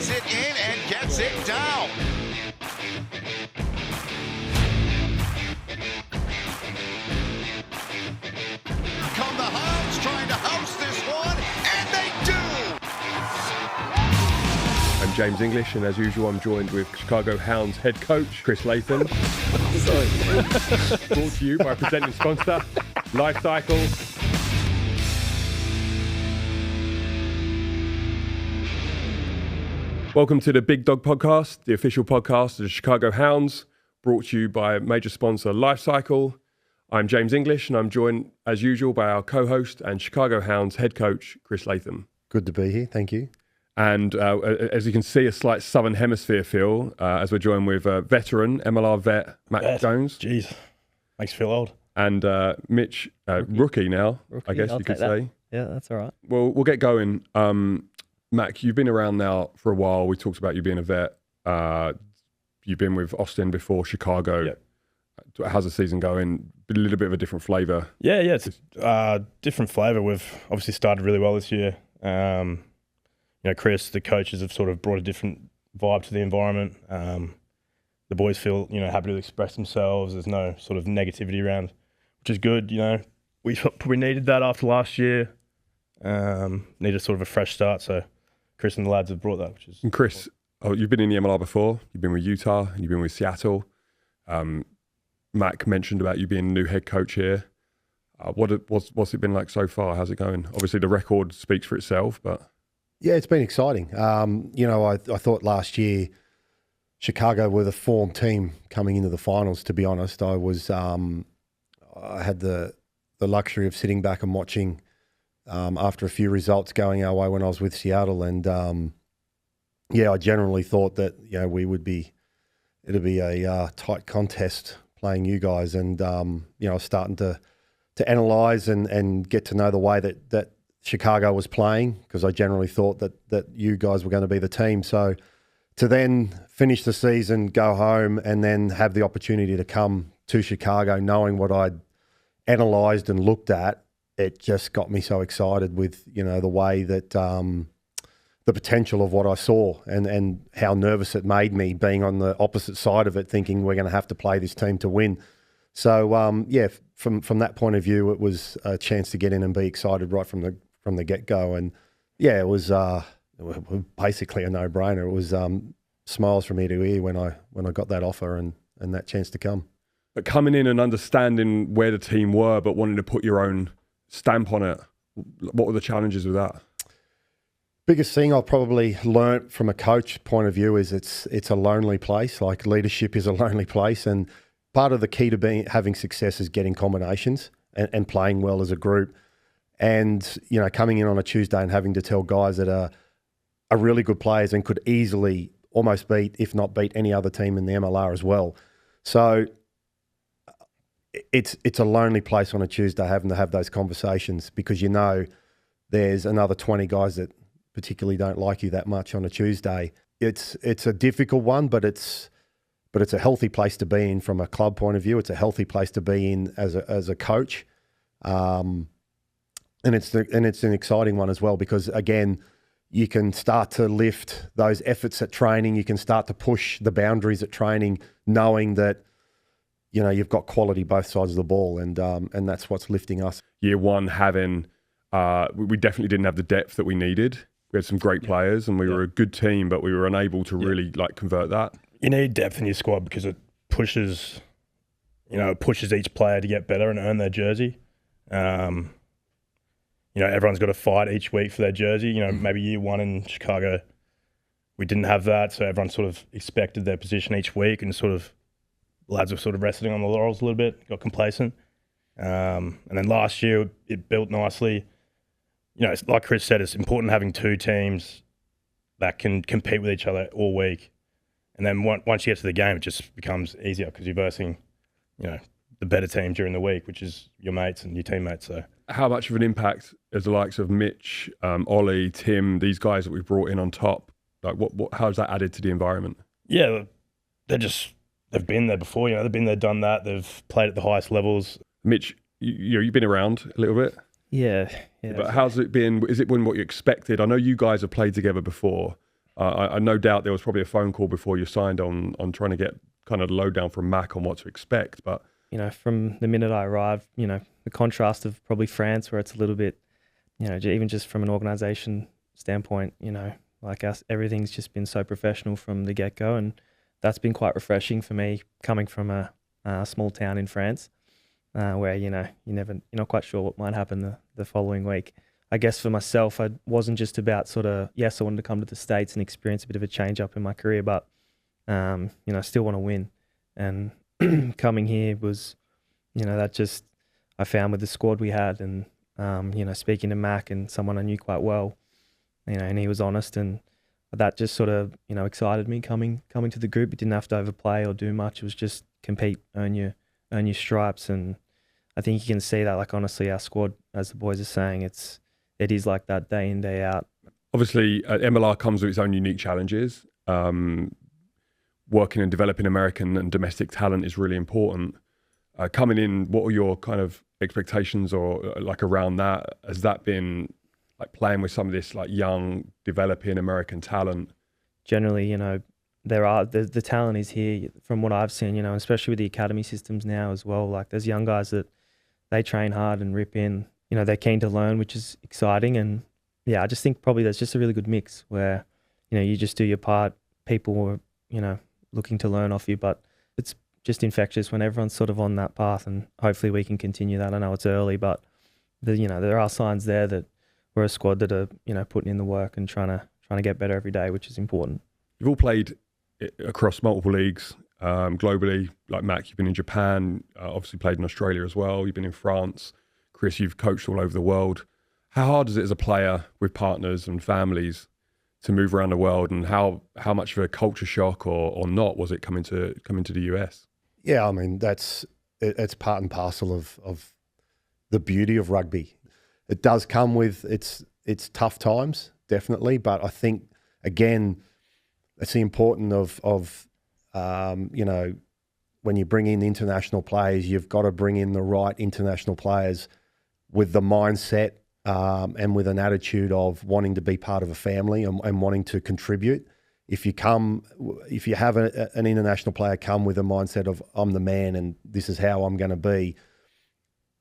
Gets it in and gets it down. Here come the Hounds trying to house this one, and they do. I'm James English, and as usual, I'm joined with Chicago Hounds head coach Chris Latham. Brought to you by presenting sponsor, Life Cycle. Welcome to the Big Dawg Podcast, the official podcast of the Chicago Hounds, brought to you by major sponsor Life Cycle. I'm James English, and I'm joined, as usual, by our co-host and Chicago Hounds head coach, Chris Latham. Good to be here, thank you. And as you can see, a slight Southern Hemisphere feel as we're joined with veteran MLR vet Matt Jones. Jeez, makes you feel old. And Mitch, rookie now, I guess I'll you could take that. say. Yeah, that's all right. Well, we'll get going. Mac, you've been around now for a while. We talked about you being a vet. You've been with Austin before, Chicago. Yep. How's the season going? A little bit of a different flavour. Yeah, it's a different flavour. We've obviously started really well this year. Chris, the coaches have sort of brought a different vibe to the environment. The boys feel, happy to express themselves. There's no sort of negativity around, which is good. We probably needed that after last year. Needed sort of a fresh start. So Chris and the lads have brought that, which is. And Chris, you've been in the MLR before. You've been with Utah and you've been with Seattle. Mac mentioned about you being the new head coach here. What's it been like so far? How's it going? Obviously, the record speaks for itself, but. Yeah, it's been exciting. I thought last year Chicago were the form team coming into the finals, to be honest. I had the luxury of sitting back and watching after a few results going our way when I was with Seattle. And I generally thought that, it'd be a tight contest playing you guys. And, I was starting to analyse and get to know the way that Chicago was playing, because I generally thought that you guys were going to be the team. So to then finish the season, go home, and then have the opportunity to come to Chicago knowing what I'd analysed and looked at, it just got me so excited with, the way that the potential of what I saw and how nervous it made me being on the opposite side of it, thinking we're going to have to play this team to win. So, from that point of view, it was a chance to get in and be excited right from the get-go. And, it was basically a no-brainer. It was smiles from ear to ear when I got that offer and that chance to come. But coming in and understanding where the team were, but wanting to put your own stamp on it, what were the challenges with that? Biggest thing I've probably learnt from a coach point of view is it's a lonely place. Like, leadership is a lonely place, and part of the key to having success is getting combinations and playing well as a group. And, coming in on a Tuesday and having to tell guys that are really good players and could easily almost beat, if not beat, any other team in the MLR as well. So it's a lonely place on a Tuesday having to have those conversations, because there's another 20 guys that particularly don't like you that much on a Tuesday. It's a difficult one, but it's a healthy place to be in from a club point of view. It's a healthy place to be in as a coach. And it's an exciting one as well, because again, you can start to lift those efforts at training. You can start to push the boundaries at training, knowing that you've got quality both sides of the ball, and that's what's lifting us. Year one, we definitely didn't have the depth that we needed. We had some great players, and we were a good team, but we were unable to really convert that. You need depth in your squad because it pushes each player to get better and earn their jersey. Everyone's got to fight each week for their jersey. Maybe year one in Chicago, we didn't have that, so everyone sort of expected their position each week, and lads were sort of resting on the laurels a little bit, got complacent. And then last year, it built nicely. Like Chris said, it's important having two teams that can compete with each other all week. And then once you get to the game, it just becomes easier because you're versing, the better team during the week, which is your mates and your teammates. So, how much of an impact as the likes of Mitch, Ollie, Tim, these guys that we've brought in on top? Like, how's that added to the environment? Yeah, they've been there before. They've been there, done that. They've played at the highest levels. Mitch, you've been around a little bit. Yeah. But how's it been? Is it been what you expected? I know you guys have played together before. I no doubt there was probably a phone call before you signed on trying to get kind of the lowdown from Mac on what to expect. But from the minute I arrived, the contrast of probably France, where it's a little bit, even just from an organisation standpoint, like us, everything's just been so professional from the get-go, and that's been quite refreshing for me coming from a small town in France, where you're not quite sure what might happen the following week. I guess for myself, I wasn't just about sort of, yes, I wanted to come to the States and experience a bit of a change up in my career, but I still want to win. And coming here was, that just I found with the squad we had, and speaking to Mac and someone I knew quite well, and he was honest, and that just sort of excited me coming to the group. It didn't have to overplay or do much. It was just compete, earn your stripes, and I think you can see that. Like, honestly, our squad, as the boys are saying, it is like that day in, day out. Obviously, MLR comes with its own unique challenges. Working and developing American and domestic talent is really important. Coming in, what are your kind of expectations or like around that? Has that been like playing with some of this like young, developing American talent? Generally, the talent is here from what I've seen, especially with the academy systems now as well. Like, there's young guys that they train hard and rip in. They're keen to learn, which is exciting. And yeah, I just think probably there's just a really good mix where, you just do your part. People are, looking to learn off you, but it's just infectious when everyone's sort of on that path, and hopefully we can continue that. I know it's early, but there are signs there that we're a squad that are, putting in the work and trying to get better every day, which is important. You've all played across multiple leagues globally. Like Mac, you've been in Japan, obviously played in Australia as well. You've been in France. Chris, you've coached all over the world. How hard is it as a player with partners and families to move around the world, and how much of a culture shock or not was it coming to the US? Yeah, I mean, it's part and parcel of the beauty of rugby. It does come with its tough times, definitely, but I think, again, it's the importance of when you bring in international players, you've got to bring in the right international players with the mindset and with an attitude of wanting to be part of a family and wanting to contribute. If you have an international player come with a mindset of I'm the man and this is how I'm going to be,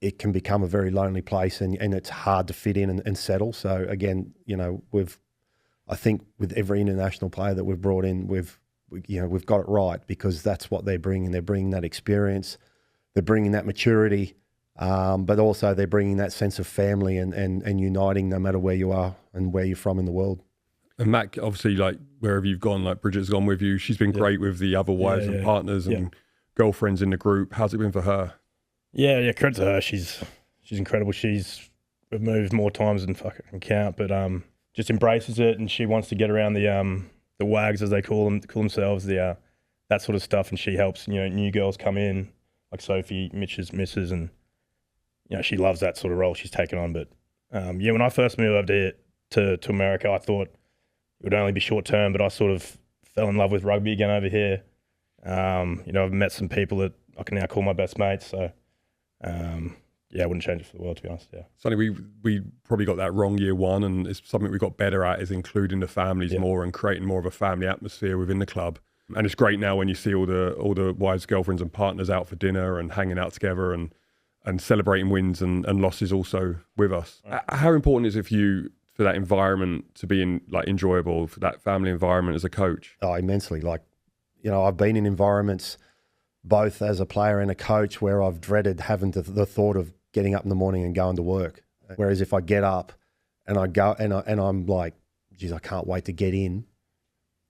it can become a very lonely place, and it's hard to fit in and settle. So again, I think with every international player that we've brought in, we've got it right, because that's what they're bringing. They're bringing that experience, they're bringing that maturity, but also they're bringing that sense of family and uniting no matter where you are and where you're from in the world. And Mac, obviously, like wherever you've gone, like Bridget's gone with you. She's been great with the other wives and partners and girlfriends in the group. How's it been for her? Yeah, credit to her. She's incredible. We've moved more times than fucking can count, but just embraces it, and she wants to get around the wags, as they call themselves, that sort of stuff. And she helps new girls come in, like Sophie, Mitch's missus, and she loves that sort of role she's taken on. But when I first moved over here to America, I thought it would only be short term, but I sort of fell in love with rugby again over here. I've met some people that I can now call my best mates. So I wouldn't change it for the world, to be honest. Yeah. Something we probably got that wrong year one, and it's something we got better at is including the families more and creating more of a family atmosphere within the club. And it's great now when you see all the wives, girlfriends, and partners out for dinner and hanging out together and celebrating wins and losses also with us. Right. How important is it for you for that environment to be enjoyable, for that family environment as a coach? Oh, immensely. I've been in environments both as a player and a coach where I've dreaded having the thought of getting up in the morning and going to work. Whereas if I get up and I go and I'm like, geez, I can't wait to get in,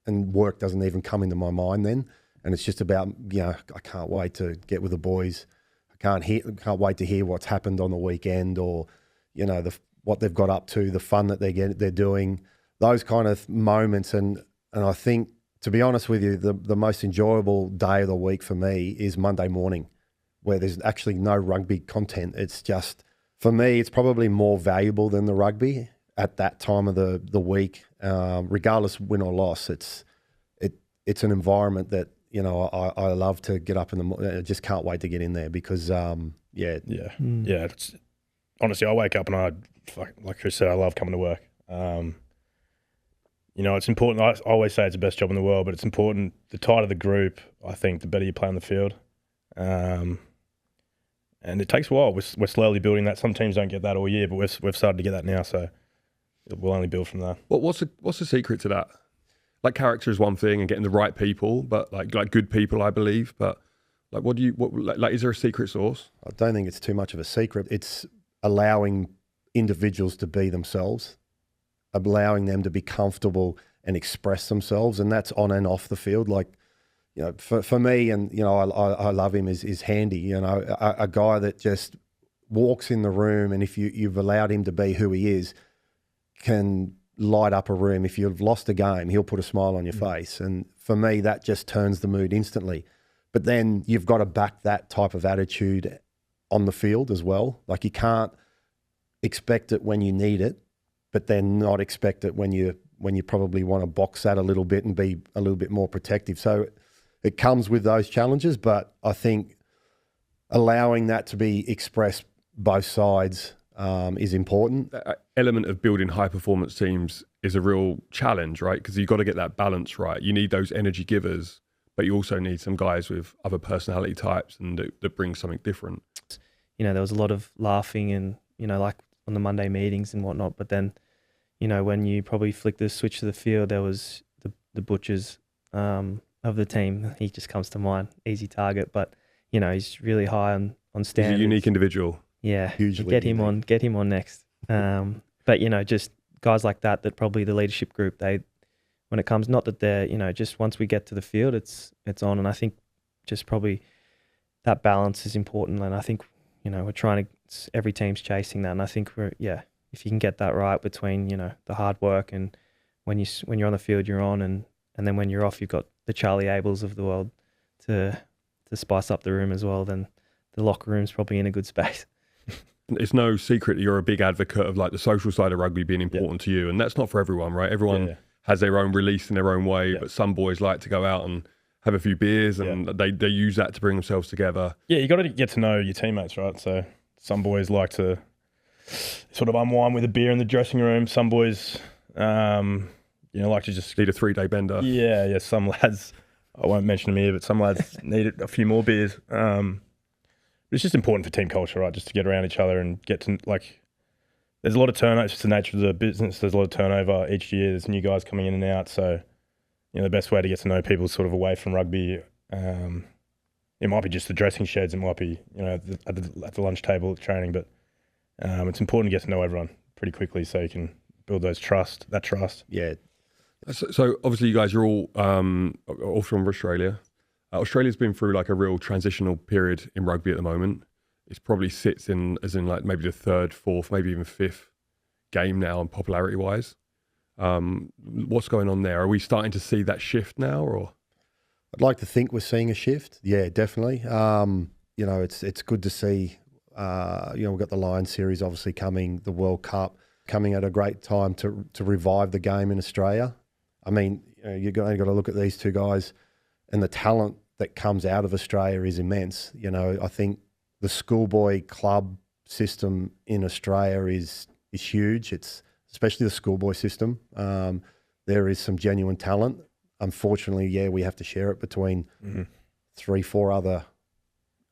and work doesn't even come into my mind then. And it's just about, I can't wait to get with the boys. I can't wait to hear what's happened on the weekend, or, what they've got up to, the fun that they're doing, those kind of moments. And I think, to be honest with you, the most enjoyable day of the week for me is Monday morning, where there's actually no rugby content. It's just, for me, it's probably more valuable than the rugby at that time of the week, regardless win or loss. It's an environment that I love to get up in the morning. I just can't wait to get in there because It's, honestly, I wake up and like Chris said, I love coming to work. it's important. I always say it's the best job in the world, but it's important. The tighter the group, I think, the better you play on the field. And it takes a while. We're slowly building that. Some teams don't get that all year, but we've started to get that now. So we'll only build from there. What's the secret to that? Like, character is one thing and getting the right people, but like good people, I believe. But like, is there a secret sauce? I don't think it's too much of a secret. It's allowing individuals to be themselves, allowing them to be comfortable and express themselves, and that's on and off the field. Like, for me, and I love him, is Handy. A guy that just walks in the room, and if you've allowed him to be who he is, can light up a room. If you've lost a game, he'll put a smile on your face, and for me, that just turns the mood instantly. But then you've got to back that type of attitude on the field as well. Like, you can't expect it when you need it, but then not expect it when you probably want to box that a little bit and be a little bit more protective. So it comes with those challenges, but I think allowing that to be expressed both sides is important. That element of building high-performance teams is a real challenge, right? Because you've got to get that balance right. You need those energy givers, but you also need some guys with other personality types and that bring something different. There was a lot of laughing and, like on the Monday meetings and whatnot, but then, when you probably flick the switch to the field, there was the butchers of the team. He just comes to mind, easy target, but, he's really high on standards. He's a unique individual. Yeah, Hugely get him on next. But just guys like that probably the leadership group, when it comes, not that they're, just once we get to the field, it's on. And I think just probably that balance is important. And I think, we're trying to, every team's chasing that. And I think if you can get that right between, the hard work and when you're on the field, you're on, and then when you're off, you've got the Charlie Abels of the world to spice up the room as well, then the locker room's probably in a good space. It's no secret that you're a big advocate of like the social side of rugby being important to you, and that's not for everyone, right? Everyone has their own release in their own way, but some boys like to go out and have a few beers, and they use that to bring themselves together. Yeah, you got to get to know your teammates, right? So some boys like to sort of unwind with a beer in the dressing room. Some boys, like to just need a 3-day bender. Yeah. Some lads, I won't mention them here, but some lads need a few more beers. It's just important for team culture, right? Just to get around each other and get to, like, there's a lot of turnover. It's just the nature of the business. There's a lot of turnover each year. There's new guys coming in and out. So, the best way to get to know people sort of away from rugby, it might be just the dressing sheds. It might be, at the lunch table at training. But it's important to get to know everyone pretty quickly so you can build that trust. Yeah. So obviously you guys are all from Australia. Australia's been through like a real transitional period in rugby at the moment. It probably sits as in like maybe the 3rd, 4th, maybe even 5th game now in popularity wise. What's going on there? Are we starting to see that shift now, or? I'd like to think we're seeing a shift. Yeah, definitely. It's good to see. We've got the Lions series obviously coming, the World Cup coming at a great time to revive the game in Australia. I mean, you've got to look at these two guys, and the talent that comes out of Australia is immense. I think the schoolboy club system in Australia is huge. It's especially the schoolboy system. There is some genuine talent. Unfortunately, we have to share it between 3-4 other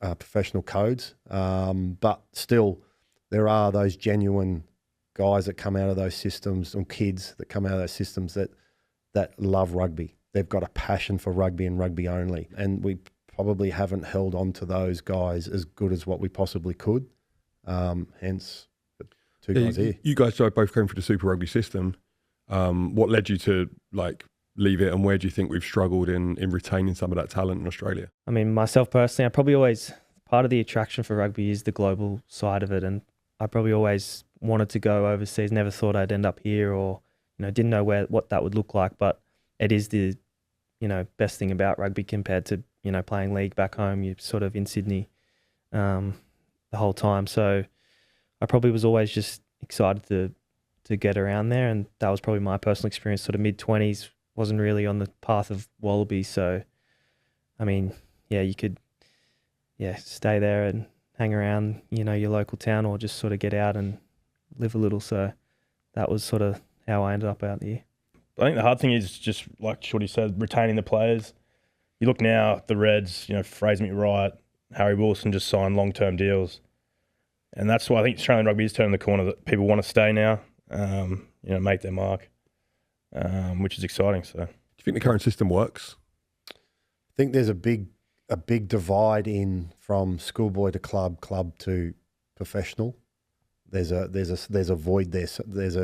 professional codes. But still, there are those genuine guys that come out of those systems, and kids that come out of those systems that love rugby. They've got a passion for rugby and rugby only. And we probably haven't held on to those guys as good as what we possibly could. Hence, the two guys here. You guys both came through the Super Rugby system. What led you to leave it, and where do you think we've struggled in retaining some of that talent in Australia? I mean, myself personally, I probably always, part of the attraction for rugby is the global side of it. And I probably always wanted to go overseas, never thought I'd end up here, or, didn't know what that would look like. But it is the, best thing about rugby compared to, playing league back home. You're sort of in Sydney the whole time. So I probably was always just excited to get around there. And that was probably my personal experience, sort of mid-20s, wasn't really on the path of Wallaby. So, I mean, you could, stay there and hang around, your local town, or just sort of get out and live a little. So that was sort of how I ended up out here. I think the hard thing is just like Shorty said, retaining the players. You look now at the Reds, Fraser McWright, Harry Wilson just signed long-term deals. And that's why I think Australian rugby is turning the corner, that people want to stay now, make their mark, which is exciting. So, Do you think the current system works? I think there's a big divide in from schoolboy to club to professional. There's a void there. There's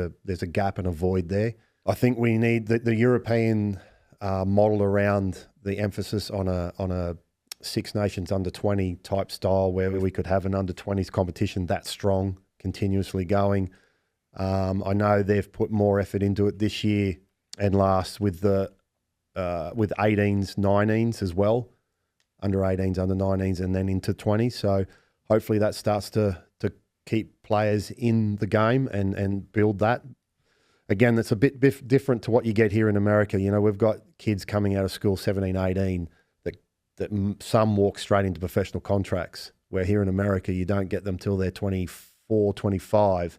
a gap and a void there. I think we need the European model around the emphasis on a Six Nations under-20 type style, where we could have an under-20s competition that strong, continuously going. I know they've put more effort into it this year and last with 18s, 19s as well, under 18s, under 19s, and then into 20s. So hopefully that starts to keep players in the game and build that. Again, that's a bit different to what you get here in America. We've got kids coming out of school 17, 18 that some walk straight into professional contracts, where here in America you don't get them till they're 24, 25,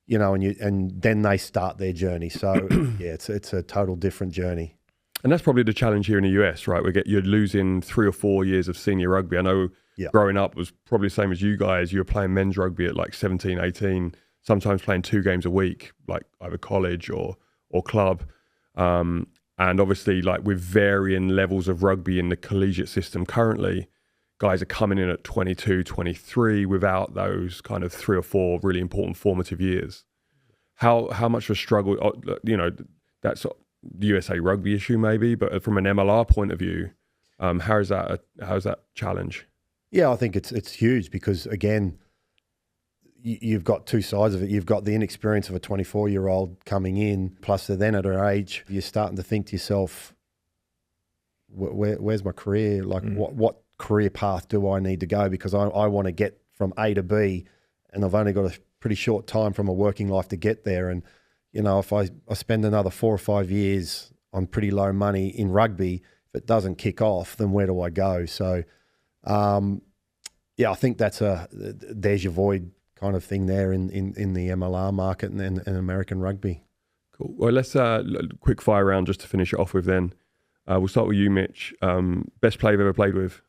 and then they start their journey. So yeah, it's a total different journey. And that's probably the challenge here in the US, right? You're losing 3 or 4 years of senior rugby. I know growing up was probably the same as you guys. You were playing men's rugby at like 17, 18, sometimes playing 2 games a week, like either college or club. And obviously, like with varying levels of rugby in the collegiate system currently, guys are coming in at 22, 23 without those kind of 3 or 4 really important formative years. How much of a struggle, that's the USA rugby issue maybe, but from an MLR point of view, how's that challenge? Yeah, I think it's huge because, again, you've got two sides of it. You've got the inexperience of a 24-year-old coming in, plus they're then at her age, you're starting to think to yourself, where's my career? Like, what career path do I need to go? Because I want to get from A to B, and I've only got a pretty short time from a working life to get there. And, if I spend another 4 or 5 years on pretty low money in rugby, if it doesn't kick off, then where do I go? So, I think there's your void kind of thing there in the MLR market and American rugby. Cool. Well, let's quick fire round just to finish it off with then. We'll start with you, Mitch. Best player you've ever played with?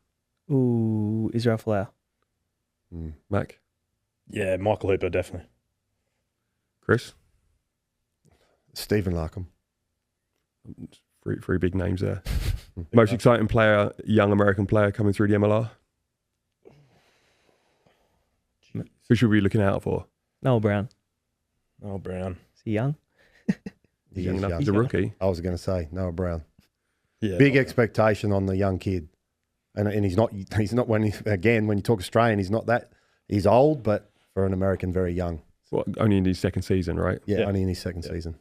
Ooh, Israel Folau. Mac? Yeah, Michael Hooper, definitely. Chris? Stephen Latham. 3 big names there. Most exciting player, young American player coming through the MLR? Who should we be looking out for? Noel Brown. Noel Brown. Is he young? He's young enough. He's a rookie. I was going to say Noel Brown. Yeah, big expectation on the young kid, and he's not when you talk Australian, he's old, but for an American, very young. Well, only in his second season, right? Yeah, only in his second season.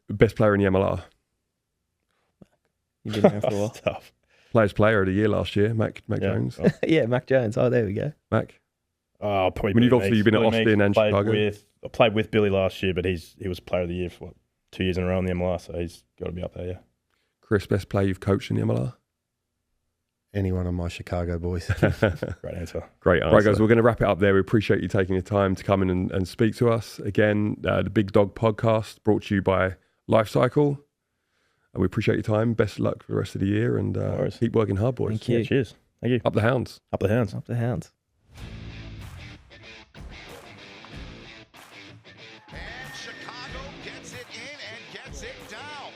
Best player in the MLR? You've been there for a while. Tough. Players Player of the Year last year, Mac Jones. Oh. Yeah, Mac Jones. Oh, there we go. Mac? Probably. I mean, you've been at Austin and Chicago. I played with Billy last year, but he was Player of the Year for 2 years in a row in the MLR, so he's got to be up there, yeah. Chris, best player you've coached in the MLR? Any one of my Chicago boys. Great answer. Great answer. Right, guys, we're going to wrap it up there. We appreciate you taking the time to come in and speak to us. Again, the Big Dawg Podcast brought to you by Life Cycle. And we appreciate your time. Best of luck for the rest of the year, and keep working hard, boys. Thank you. Yeah, cheers. Thank you. Up the Hounds. Up the Hounds. Up the Hounds. And Chicago gets it in and gets it down.